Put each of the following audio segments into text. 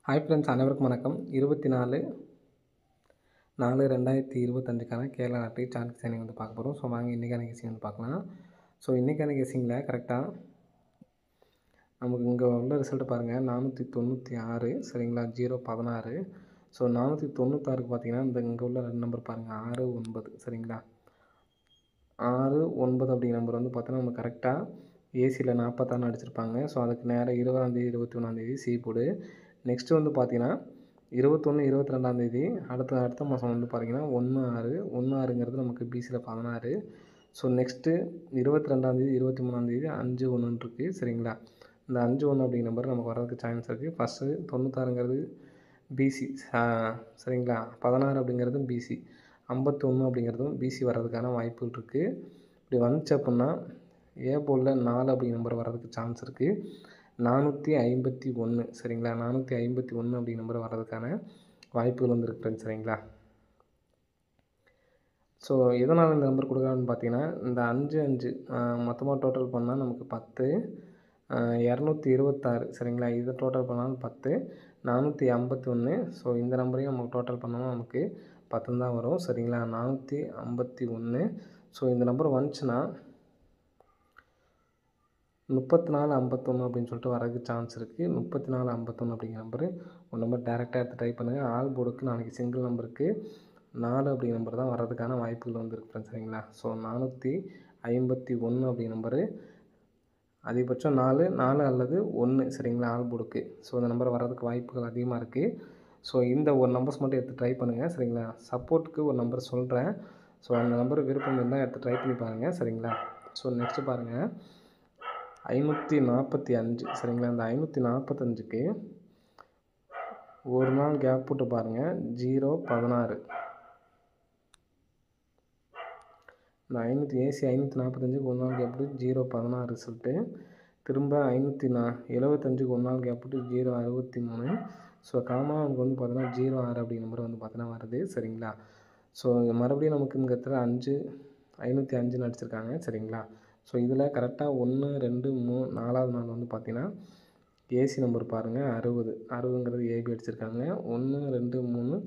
Hi friends, அனைவருக்கும் வணக்கம். 24/4/2025க்கான Kerala lottery chart designing வந்து பார்க்க போகிறோம். ஸோ வாங்க இன்றைக்கான கெஸ்ஸிங் வந்து பார்க்கலாம். ஸோ இன்றைக்கான கெஸ்ஸிங்கில் கரெக்டாக நமக்கு இங்கே உள்ள ரிசல்ட் பாருங்கள். 496 சரிங்களா, 016. ஸோ 496க்கு பார்த்தீங்கன்னா இங்கே உள்ள 2 நம்பர் பாருங்கள், 6 9 சரிங்களா. 6 9 அப்படிங்கிற நம்பர் வந்து பார்த்தோன்னா நம்ம கரெக்டாக ஏசியில் 46 அடிச்சிருப்பாங்க. ஸோ அதுக்கு நேராக 20ஆந்தேதி 21ஆந்தேதி சி போடு. நெக்ஸ்ட்டு வந்து பார்த்தீங்கன்னா 21 22ஆந்தேதி அடுத்த மாதம் வந்து பார்த்தீங்கன்னா 16 16ங்கிறது நமக்கு பிசியில் 16. ஸோ நெக்ஸ்ட்டு 22ஆந்தேதி 23ஆந்தேதி 5 1 இருக்குது சரிங்களா. இந்த 5 1 அப்படிங்கிற நம்பர் நமக்கு வர்றதுக்கு சான்ஸ் இருக்குது. ஃபஸ்ட்டு 96ங்கிறது பிசி சரிங்களா. 16 அப்படிங்கிறது பிசி, 51 அப்படிங்கிறதும் பிசி வர்றதுக்கான வாய்ப்புகள் இருக்குது. இப்படி வந்துச்சு அப்படின்னா ஏ போலில் 4 அப்படிங்கிற நம்பர் வர்றதுக்கு சான்ஸ் இருக்குது. 451 சரிங்களா. 451 அப்படிங்கிற நம்பர் வர்றதுக்கான வாய்ப்புகள் வந்து இருக்குது சரிங்களா. ஸோ எதனால் இந்த நம்பர் கொடுக்குறான்னு பார்த்தீங்கன்னா இந்த 5 5 மொத்தமாக டோட்டல் பண்ணால் நமக்கு 10, 226 சரிங்களா. இதை டோட்டல் பண்ணாலும் 10, 451. ஸோ இந்த நம்பரையும் நமக்கு டோட்டல் பண்ணாலும் நமக்கு 10 தான் வரும் சரிங்களா. 451. ஸோ இந்த நம்பர் வந்துச்சுன்னா 34 51 அப்படின்னு சொல்லிட்டு வரதுக்கு சான்ஸ் இருக்குது. 34 51 அப்படிங்கிற நம்பரு ஒரு நம்பர் டேரெக்டாக எடுத்து ட்ரை பண்ணுங்கள். ஆல் போர்டுக்கு நாளைக்கு சிங்கிள் நம்பருக்கு 4 அப்படிங்கிற நம்பர் தான் வர்றதுக்கான வாய்ப்புகள் வந்து இருக்குது சரிங்களா. ஸோ 451 அப்படிங்கிற நம்பரு அதிகபட்சம் 4 4 அல்லது 1 சரிங்களா ஆல் போர்டுக்கு. ஸோ இந்த நம்பர் வர்றதுக்கு வாய்ப்புகள் அதிகமாக இருக்குது. ஸோ இந்த ஒரு நம்பர்ஸ் மட்டும் எடுத்து ட்ரை பண்ணுங்கள் சரிங்களா. சப்போர்ட்டுக்கு ஒரு நம்பர் சொல்கிறேன். ஸோ அந்த நம்பர் விருப்பம் இருந்தால் எடுத்து ட்ரை பண்ணி பாருங்கள் சரிங்களா. ஸோ நெக்ஸ்ட்டு பாருங்கள் 545 சரிங்களா. இந்த 545க்கு ஒரு நாள் கேப் போட்டு பாருங்கள், 016. இந்த ஏசி 545க்கு ஒரு நாள் கேப் போட்டு 016 ரிசல்ட்டு. திரும்ப 575க்கு ஒரு நாள் கேப் போட்டு 063. ஸோ காமனாக நமக்கு வந்து பார்த்தோன்னா 06 அப்படிங்கிற நம்பர் வந்து பார்த்தோன்னா வருது சரிங்களா. ஸோ மறுபடியும் நமக்கு இந்த இடத்துல 505ன்னு அடிச்சிருக்காங்க சரிங்களா. ஸோ இதில் கரெக்டாக 1 2 3 4வது நாள் வந்து பார்த்தீங்கன்னா ஏசி நம்பர் பாருங்கள் 60 60ங்கிறது ஏபி அடிச்சிருக்காங்க. 1 2 3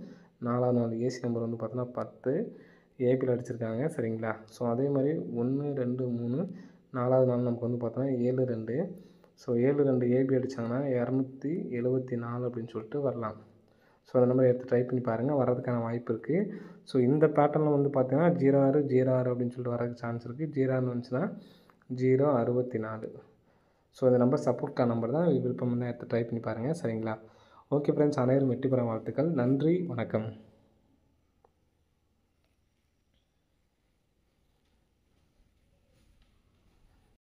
4வது நாள் ஏசி நம்பர் வந்து பார்த்தோன்னா 10 ஏபியில் அடிச்சிருக்காங்க சரிங்களா. ஸோ அதே மாதிரி 1 2 3 4வது நாள் நமக்கு வந்து பார்த்தோன்னா 7 2. ஸோ 7 2 ஏபி அடித்தாங்கன்னா 274 அப்படின்னு சொல்லிட்டு வரலாம். ஸோ அந்த நம்பரை எடுத்து ட்ரை பண்ணி பாருங்கள், வர்றதுக்கான வாய்ப்பு இருக்குது. ஸோ இந்த பேட்டர்னில் வந்து பார்த்தீங்கன்னா 06 06 அப்படின்னு சொல்லிட்டு வரதுக்கு சான்ஸ் இருக்குது. 06 வந்துச்சுன்னா 064. ஸோ இந்த நம்பர் சப்போர்ட்கான நம்பர் தான், விருப்பம் தான் எடுத்து ட்ரை பண்ணி பாருங்கள் சரிங்களா. ஓகே ஃப்ரெண்ட்ஸ், அனைவரும் வெற்றி பெற வாழ்த்துக்கள். நன்றி, வணக்கம்.